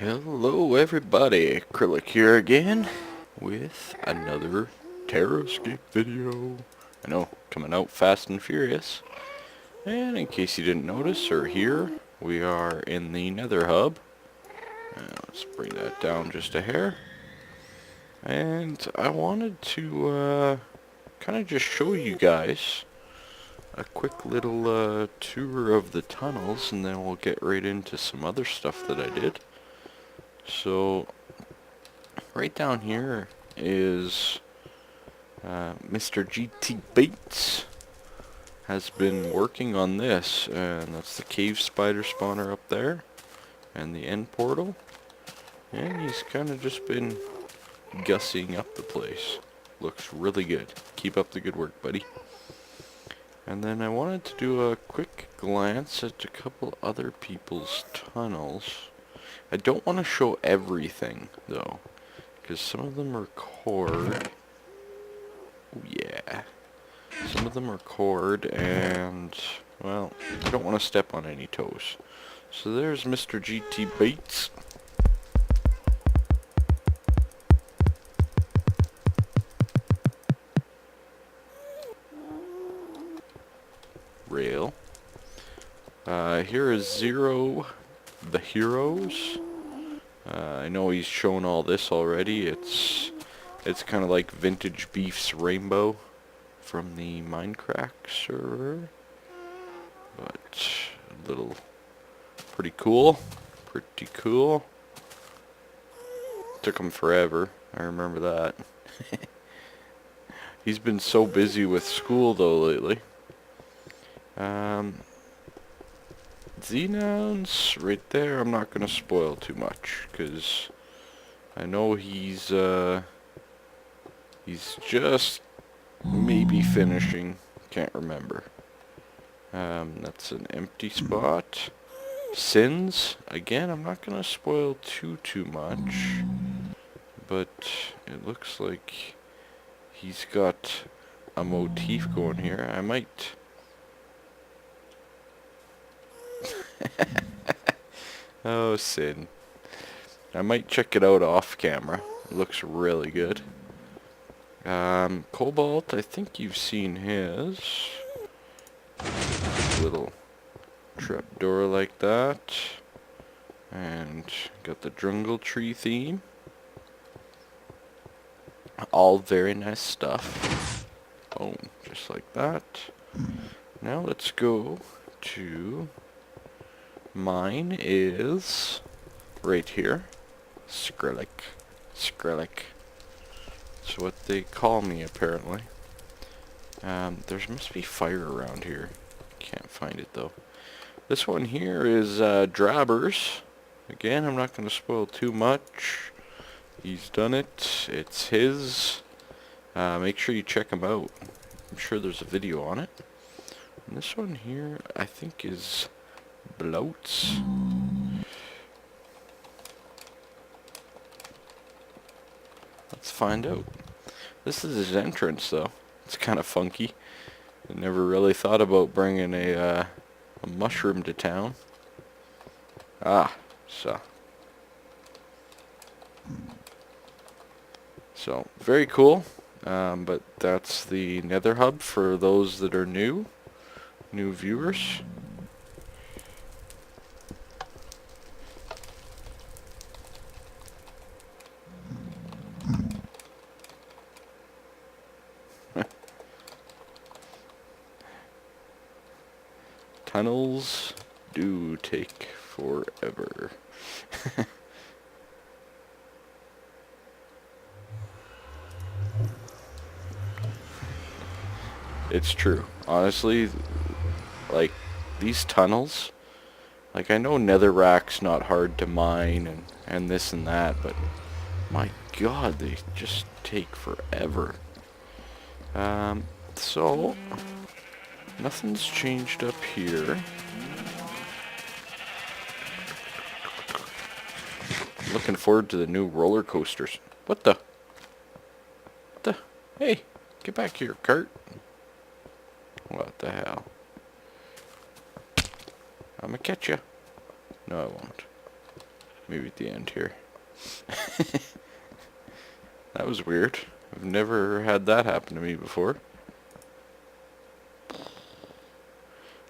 Hello everybody, Kryllyk here again with another Terrascape video. I know, coming out fast and furious. And in case you didn't notice or hear, we are in the Nether Hub. Let's bring that down just a hair. And I wanted to kind of just show you guys a quick little tour of the tunnels, and then we'll get right into some other stuff that I did. So, right down here is Mr. GT Bates has been working on this, and that's the cave spider spawner up there, and the end portal, and he's kind of just been gussying up the place. Looks really good. Keep up the good work, buddy. And then I wanted to do a quick glance at a couple other people's tunnels. I don't want to show everything, though, because some of them are cord. Oh, yeah. Some of them are cord, and, well, I don't want to step on any toes. So there's Mr. GT Bates. Rail. Here is Zero the Heroes. I know he's shown all this already. It's kind of like Vintage Beef's Rainbow from the Minecraft server, but a little pretty cool. Took him forever. I remember that. He's been so busy with school though lately. Xenons right there, I'm not gonna spoil too much, because I know he's just maybe finishing, can't remember. That's an empty spot. Sins, again, I'm not gonna spoil too much, but it looks like he's got a motif going here. I might oh, Sin. I might check it out off camera. It looks really good. Cobalt, I think you've seen his. Little trapdoor like that. And got the jungle tree theme. All very nice stuff. Boom, just like that. Now let's go to... Mine is right here. Kryllyk. That's what they call me, apparently. There must be fire around here. Can't find it, though. This one here is Drabbers. Again, I'm not going to spoil too much. He's done it. It's his. Make sure you check him out. I'm sure there's a video on it. And this one here, I think, is Bloats. Let's find out. This is his entrance, though. It's kind of funky. I never really thought about bringing a mushroom to town. So very cool. But that's the Nether Hub for those that are new viewers. Tunnels do take forever. It's true. Honestly, like, these tunnels, like, I know netherrack's not hard to mine and this and that, but my god, they just take forever. So... Nothing's changed up here. Looking forward to the new roller coasters. What the? Hey, get back here, Kurt. What the hell? I'm gonna catch you. No, I won't. maybe at the end here. That was weird. I've never had that happen to me before.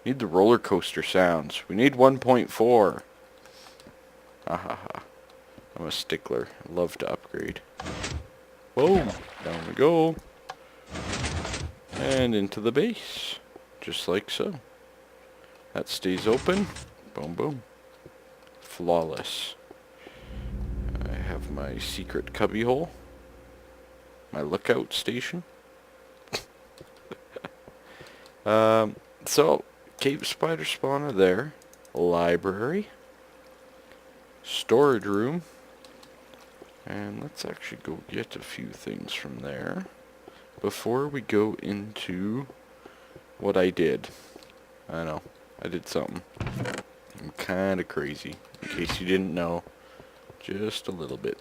Need the roller coaster sounds. We need 1.4. Ahaha. I'm a stickler. I love to upgrade. Boom. Down we go. And into the base. Just like so. That stays open. Boom, boom. Flawless. I have my secret cubby hole. My lookout station. So, cave spider spawner there. Library. Storage room. And let's actually go get a few things from there before we go into what I did. I know, I did something. I'm kinda crazy, in case you didn't know. Just a little bit.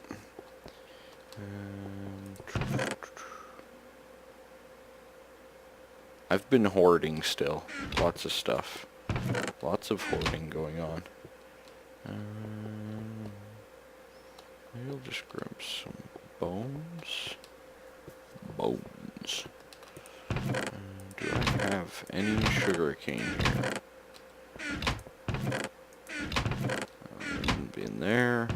I've been hoarding still. Lots of stuff. Lots of hoarding going on. Maybe I'll just grab some bones. Bones. Do I have any sugarcane here? Wouldn't be in there.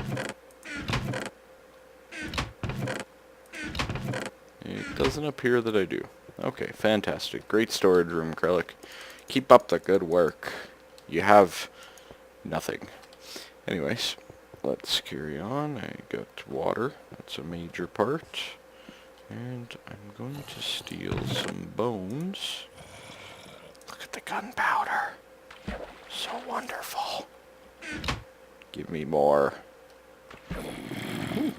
It doesn't appear that I do. Okay, fantastic. Great storage room, Kryllyk. Keep up the good work. You have nothing. Anyways, let's carry on. I got water. That's a major part. And I'm going to steal some bones. Look at the gunpowder. So wonderful. Give me more. Ooh.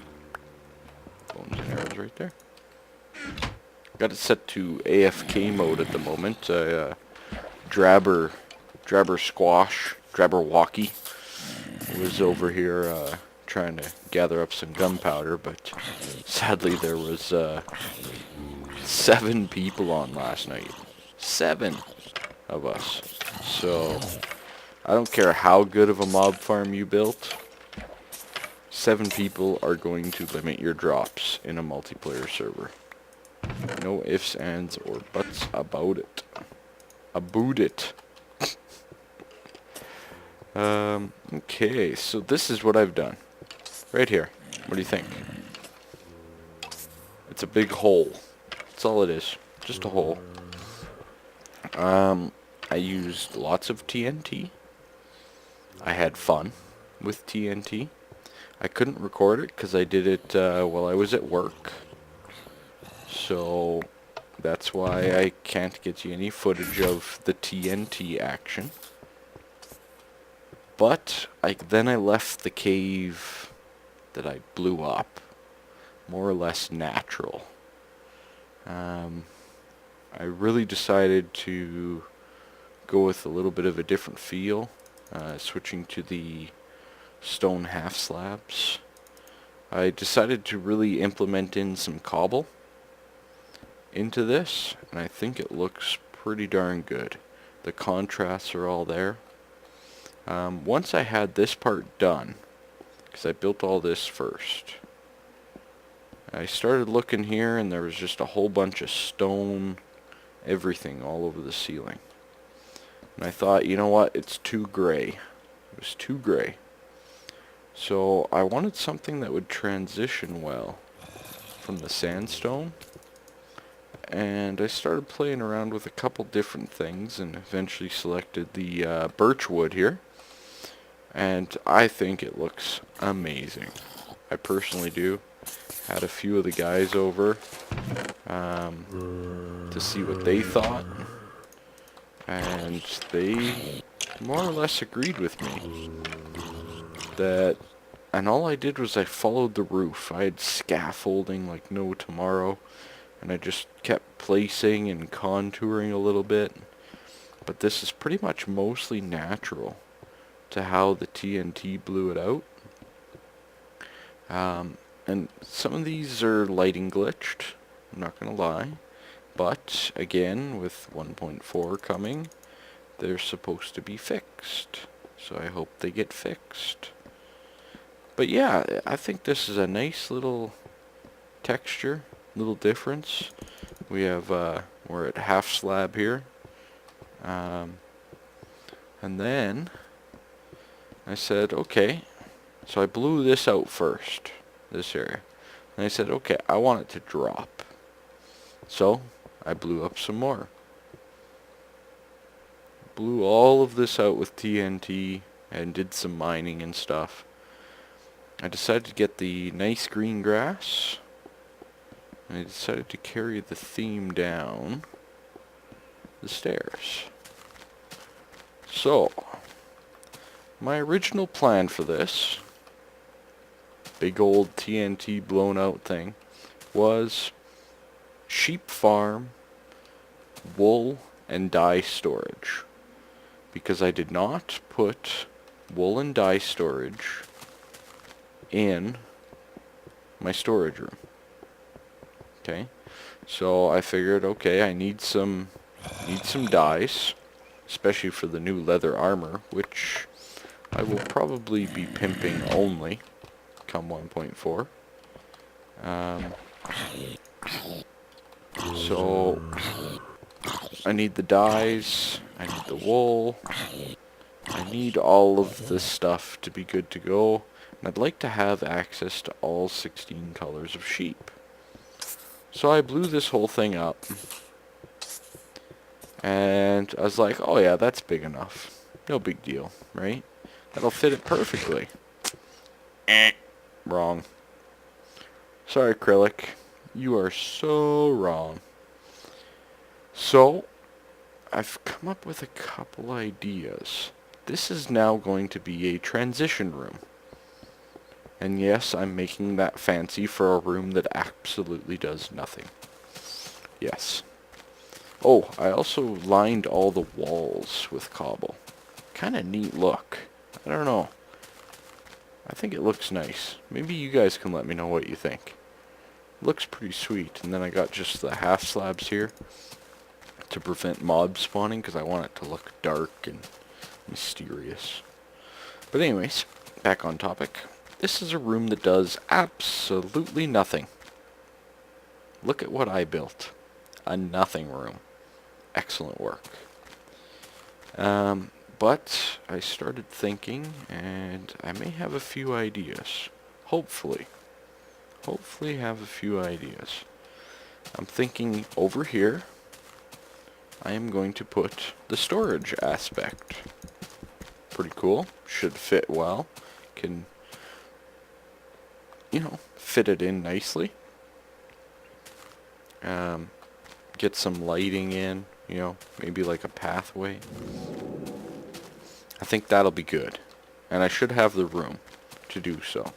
Bones and arrows right there. Got it set to AFK mode at the moment. Drabber Squash, Drabber Walkie was over here trying to gather up some gunpowder, but sadly there was 7 people on last night. 7 of us. So I don't care how good of a mob farm you built. 7 people are going to limit your drops in a multiplayer server. No ifs, ands, or buts about it. About it. Okay, so this is what I've done. Right here. What do you think? It's a big hole. That's all it is. Just a hole. I used lots of TNT. I had fun with TNT. I couldn't record it because I did it while I was at work. So that's why I can't get you any footage of the TNT action. But then I left the cave that I blew up more or less natural. I really decided to go with a little bit of a different feel, switching to the stone half slabs. I decided to really implement in some cobble into this, and I think it looks pretty darn good. The contrasts are all there. Once I had this part done, because I built all this first, I started looking here and there was just a whole bunch of stone, everything all over the ceiling. And I thought, you know what, it's too gray. It was too gray. So I wanted something that would transition well from the sandstone. And I started playing around with a couple different things and eventually selected the birch wood here. And I think it looks amazing. I personally do. Had a few of the guys over to see what they thought. And they more or less agreed with me. And all I did was I followed the roof. I had scaffolding like no tomorrow. And I just kept placing and contouring a little bit. But this is pretty much mostly natural to how the TNT blew it out. And some of these are lighting glitched, I'm not going to lie. But, again, with 1.4 coming, they're supposed to be fixed. So I hope they get fixed. But yeah, I think this is a nice little texture, little difference. We have, we're at half slab here. And then I said, okay, so I blew this out first, this area. And I said, okay, I want it to drop. So I blew up some more. Blew all of this out with TNT and did some mining and stuff. I decided to get the nice green grass. And I decided to carry the theme down the stairs. So, my original plan for this big old TNT blown out thing was sheep farm, wool, and dye storage. Because I did not put wool and dye storage in my storage room. Okay, so I figured, okay, I need some dyes, especially for the new leather armor, which I will probably be pimping only come 1.4. So I need the dyes, I need the wool, I need all of this stuff to be good to go, and I'd like to have access to all 16 colors of sheep. So I blew this whole thing up, and I was like, oh yeah, that's big enough. No big deal, right? That'll fit it perfectly. Wrong. Sorry, Kryllyk. You are so wrong. So, I've come up with a couple ideas. This is now going to be a transition room. And yes, I'm making that fancy for a room that absolutely does nothing. Yes. Oh, I also lined all the walls with cobble. Kind of neat look. I don't know. I think it looks nice. Maybe you guys can let me know what you think. It looks pretty sweet. And then I got just the half slabs here to prevent mob spawning because I want it to look dark and mysterious. But anyways, back on topic. This is a room that does absolutely nothing. Look at what I built. A nothing room. Excellent work. But I started thinking, and I may have a few ideas. Hopefully. Hopefully have a few ideas. I'm thinking over here, I am going to put the storage aspect. Pretty cool. Should fit well. Can, you know, fit it in nicely. Get some lighting in, you know, maybe like a pathway. I think that'll be good. And I should have the room to do so.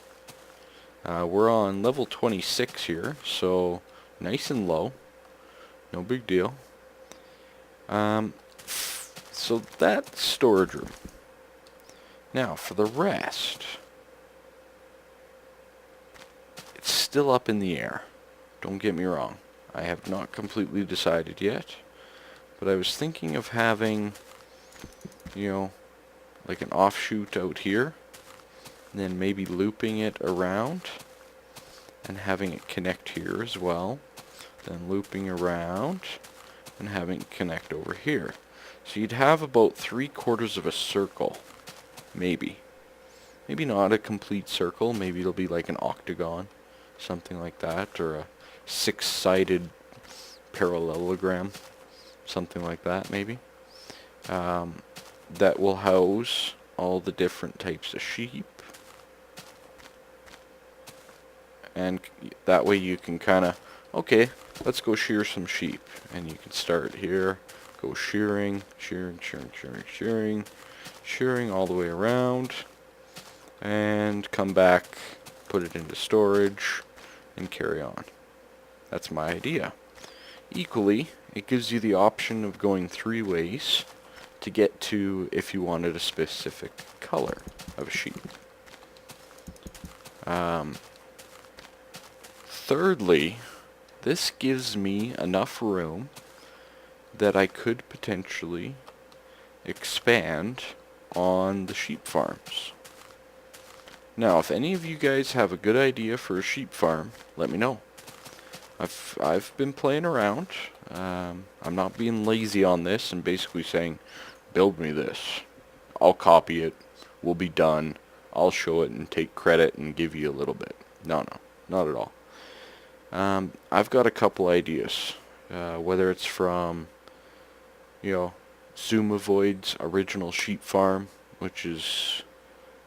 We're on level 26 here, so nice and low. No big deal. So that's storage room. Now, for the rest, it's still up in the air. Don't get me wrong. I have not completely decided yet. But I was thinking of having, you know, like an offshoot out here. And then maybe looping it around. And having it connect here as well. Then looping around. And having it connect over here. So you'd have about 3/4 of a circle. Maybe. Maybe not a complete circle. Maybe it'll be like an octagon. Something like that. Or a 6-sided parallelogram. Something like that, maybe. That will house all the different types of sheep. And that way you can kind of, okay, let's go shear some sheep. And you can start here, go shearing, shearing, shearing, shearing, shearing, shearing all the way around. And come back, put it into storage, and carry on. That's my idea. Equally, it gives you the option of going 3 ways to get to if you wanted a specific color of a sheep. Thirdly, this gives me enough room that I could potentially expand on the sheep farms. Now, if any of you guys have a good idea for a sheep farm, let me know. I've been playing around. I'm not being lazy on this and basically saying, build me this. I'll copy it. We'll be done. I'll show it and take credit and give you a little bit. No, not at all. I've got a couple ideas. Whether it's from, Zoomovoid's original sheep farm, which is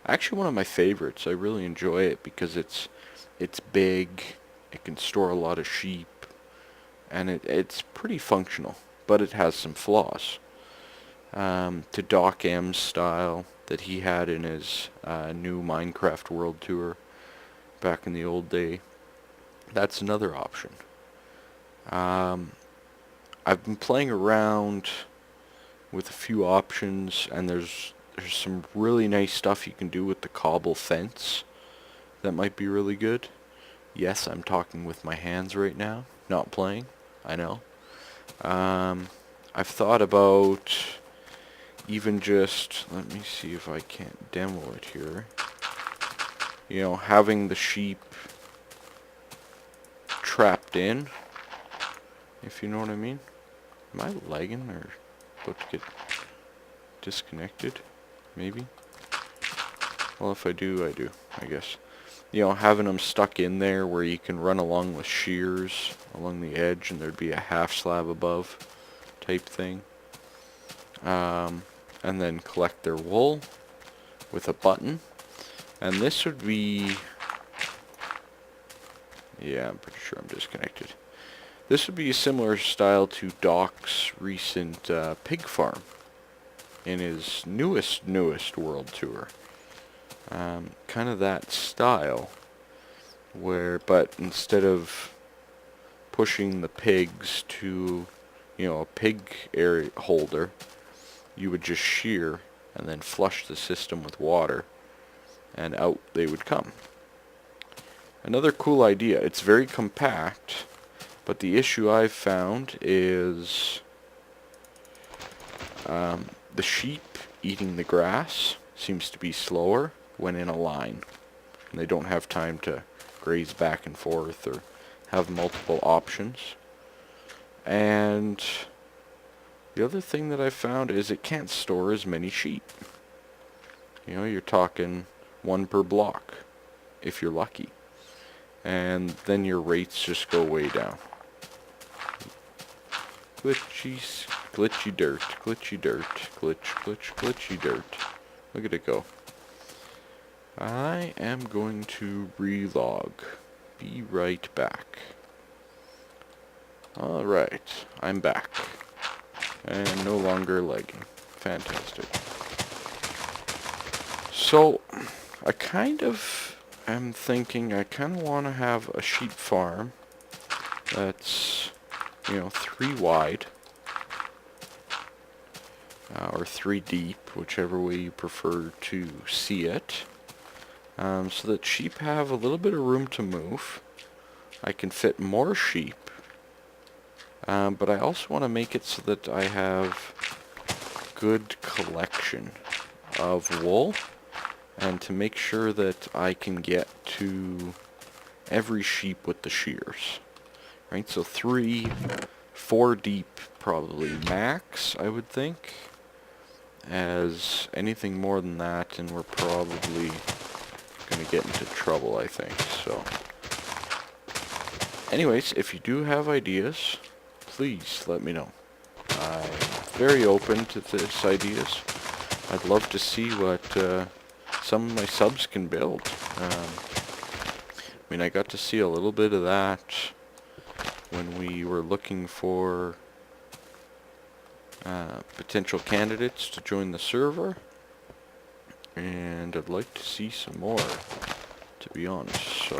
actually one of my favorites. I really enjoy it because it's big. It can store a lot of sheep, and it's pretty functional, but it has some flaws. To Doc M's style that he had in his new Minecraft World Tour back in the old day. That's another option. I've been playing around with a few options, and there's some really nice stuff you can do with the cobble fence that might be really good. Yes, I'm talking with my hands right now, not playing. I know. I've thought about even just, let me see if I can't demo it here. Having the sheep trapped in, if you know what I mean. Am I lagging or about to get disconnected? Maybe? Well, if I do, I do, I guess. Having them stuck in there where you can run along with shears along the edge and there'd be a half slab above type thing. And then collect their wool with a button. And this would be... Yeah, I'm pretty sure I'm disconnected. This would be a similar style to Doc's recent pig farm in his newest world tour. Kind of that style, but instead of pushing the pigs to, a pig area holder, you would just shear and then flush the system with water, and out they would come. Another cool idea. It's very compact, but the issue I've found is the sheep eating the grass seems to be slower when in a line, and they don't have time to graze back and forth or have multiple options. And the other thing that I've found is it can't store as many sheep. You're talking one per block, if you're lucky. And then your rates just go way down. Glitchy dirt, glitchy dirt, glitchy dirt. Look at it go. I am going to relog. Be right back. Alright, I'm back. And no longer lagging. Fantastic. So, I kind of am thinking I kind of want to have a sheep farm that's, 3 wide. Or 3 deep, whichever way you prefer to see it. So that sheep have a little bit of room to move. I can fit more sheep. But I also want to make it so that I have good collection of wool. And to make sure that I can get to every sheep with the shears. Right, so 3, 4 deep probably max, I would think. As anything more than that, and we're probably going to get into trouble, I think. So, anyways, if you do have ideas, please let me know. I'm very open to this ideas. I'd love to see what some of my subs can build. I got to see a little bit of that when we were looking for potential candidates to join the server, and I'd like to see some more, to be honest. So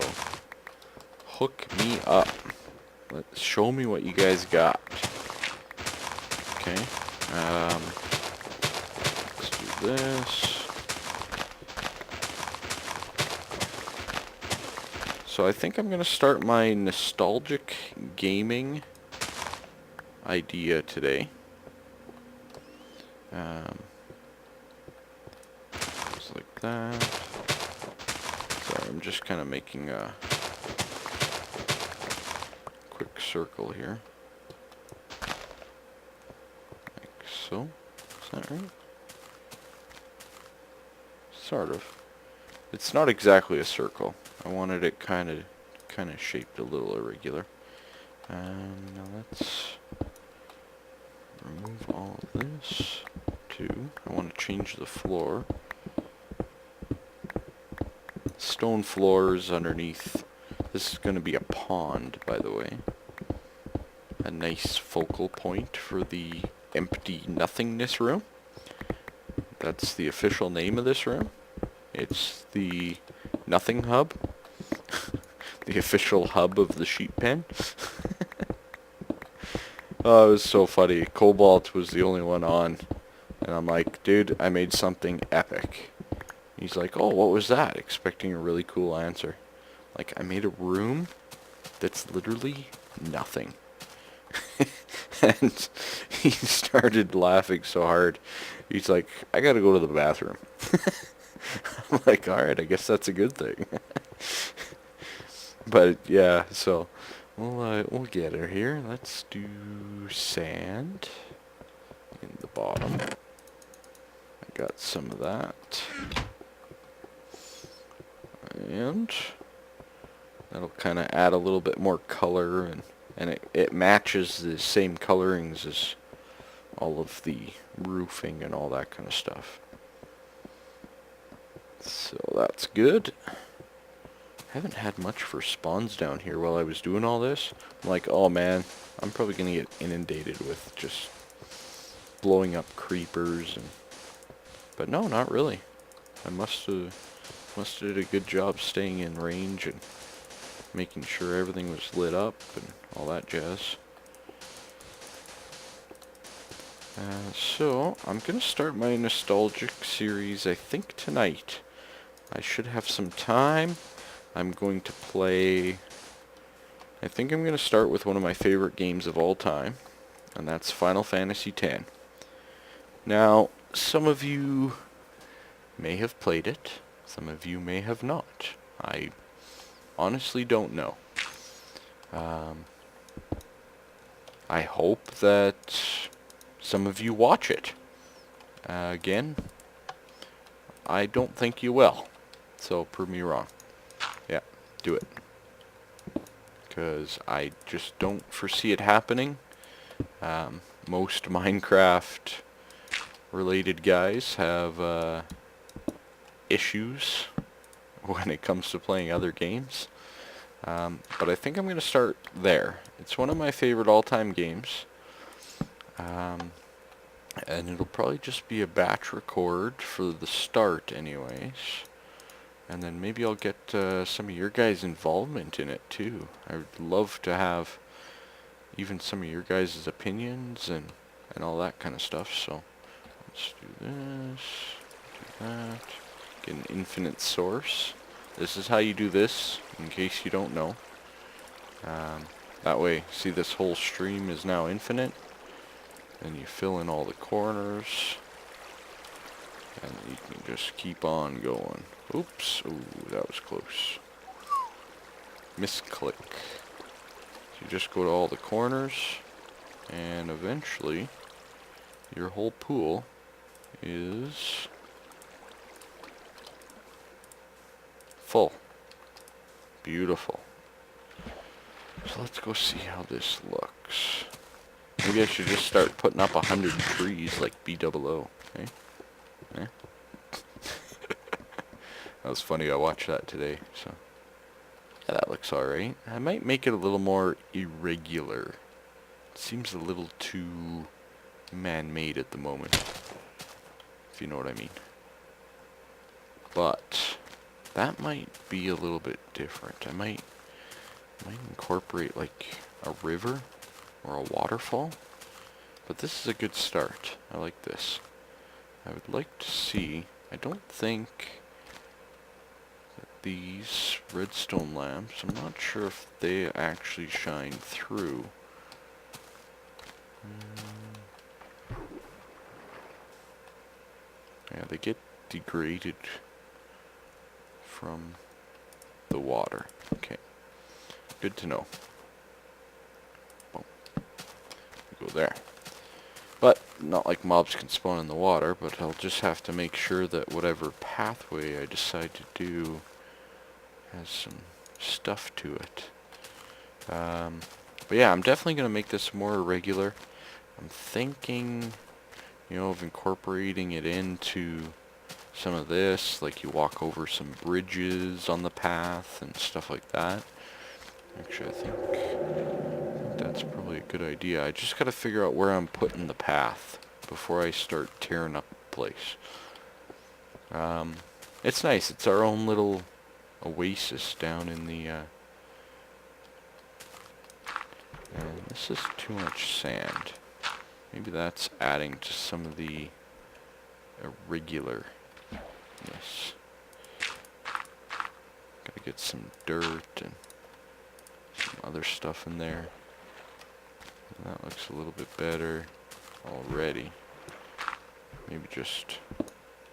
hook me up. Show me what you guys got. Okay, let's do this. So I think I'm going to start my nostalgic gaming idea today. Just like that. I'm just kind of making a quick circle here. Like so. Is that right? Sort of. It's not exactly a circle. I wanted it kind of shaped a little irregular. Now let's remove all of this too. I want to change the floor. Stone floors underneath. This is going to be a pond, by the way. A nice focal point for the empty nothingness room. That's the official name of this room. It's the Nothing Hub. The official hub of the sheep pen. Oh, it was so funny. Cobalt was the only one on. And I'm like, dude, I made something epic. He's like, oh, what was that? Expecting a really cool answer. Like, I made a room that's literally nothing. And he started laughing so hard. He's like, I gotta go to the bathroom. I'm like, alright, I guess that's a good thing. But yeah, so we'll get her here. Let's do sand in the bottom. I got some of that. And that'll kind of add a little bit more color, and it matches the same colorings as all of the roofing and all that kind of stuff. So that's good. I haven't had much for spawns down here while I was doing all this. I'm like, oh man, I'm probably gonna get inundated with just blowing up creepers, but no, not really. I must have did a good job staying in range and making sure everything was lit up and all that jazz. So I'm gonna start my nostalgic series, I think tonight. I should have some time. I'm going to play, I think I'm going to start with one of my favorite games of all time, and that's Final Fantasy X. Now, some of you may have played it, some of you may have not. I honestly don't know. I hope that some of you watch it. Again, I don't think you will, so prove me wrong. Yeah, do it. Because I just don't foresee it happening. Most Minecraft related guys have issues when it comes to playing other games. But I think I'm going to start there. It's one of my favorite all-time games. And it'll probably just be a batch record for the start anyways. And then maybe I'll get some of your guys' involvement in it too. I would love to have even some of your guys' opinions and all that kind of stuff. So let's do this, do that, get an infinite source. This is how you do this, in case you don't know. That way, see, this whole stream is now infinite. And you fill in all the corners. And you can just keep on going. Oops. Ooh, that was close. Misclick. So you just go to all the corners. And eventually, your whole pool is full. Beautiful. So let's go see how this looks. Maybe I should just start putting up 100 trees like BOO. Eh? Eh? That was funny, I watched that today, so. Yeah, that looks alright. I might make it a little more irregular. It seems a little too man-made at the moment, if you know what I mean. But that might be a little bit different. I might incorporate like a river or a waterfall. But this is a good start. I like this. I would like to see, I don't think that these redstone lamps, I'm not sure if they actually shine through. Yeah, they get degraded from the water. Okay, good to know. Boom. Go there. But not like mobs can spawn in the water, but I'll just have to make sure that whatever pathway I decide to do has some stuff to it. But yeah, I'm definitely going to make this more regular. I'm thinking, you know, of incorporating it into some of this, like you walk over some bridges on the path and stuff like that. Actually, I think that's probably a good idea. I just got to figure out where I'm putting the path before I start tearing up the place. It's nice. It's our own little oasis down in the... and this is too much sand. Maybe that's adding to some of the irregularness. Gotta get some dirt and some other stuff in there. And that looks a little bit better already. Maybe just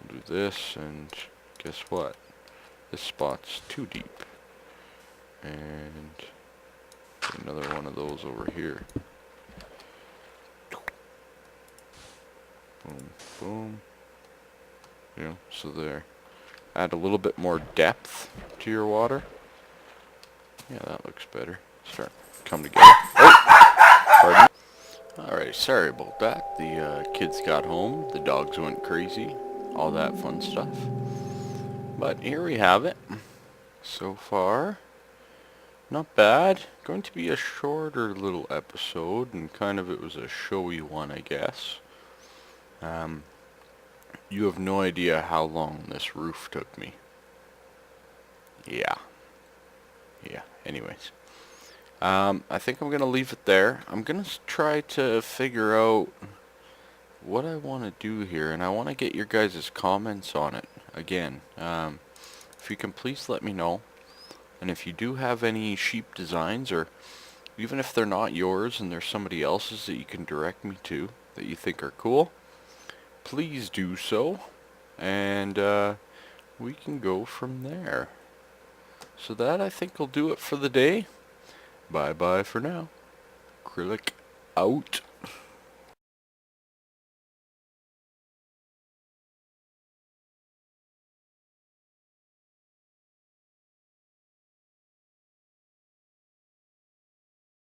do this, and guess what? This spot's too deep. And another one of those over here. Boom, boom. You know, so there. Add a little bit more depth to your water. Yeah, that looks better. Start to come together. Oh! Pardon me. Alright, sorry about that. The kids got home, the dogs went crazy, all that fun stuff. But here we have it. So far, not bad. Going to be a shorter little episode, and kind of it was a showy one, I guess. You have no idea how long this roof took me. Yeah. Anyways. I think I'm going to leave it there. I'm going to try to figure out what I want to do here, and I want to get your guys' comments on it again. If you can please let me know. And if you do have any sheep designs, or even if they're not yours and they're somebody else's that you can direct me to that you think are cool, please do so, and we can go from there. So that, I think, will do it for the day. Bye bye for now. Kryllyk out.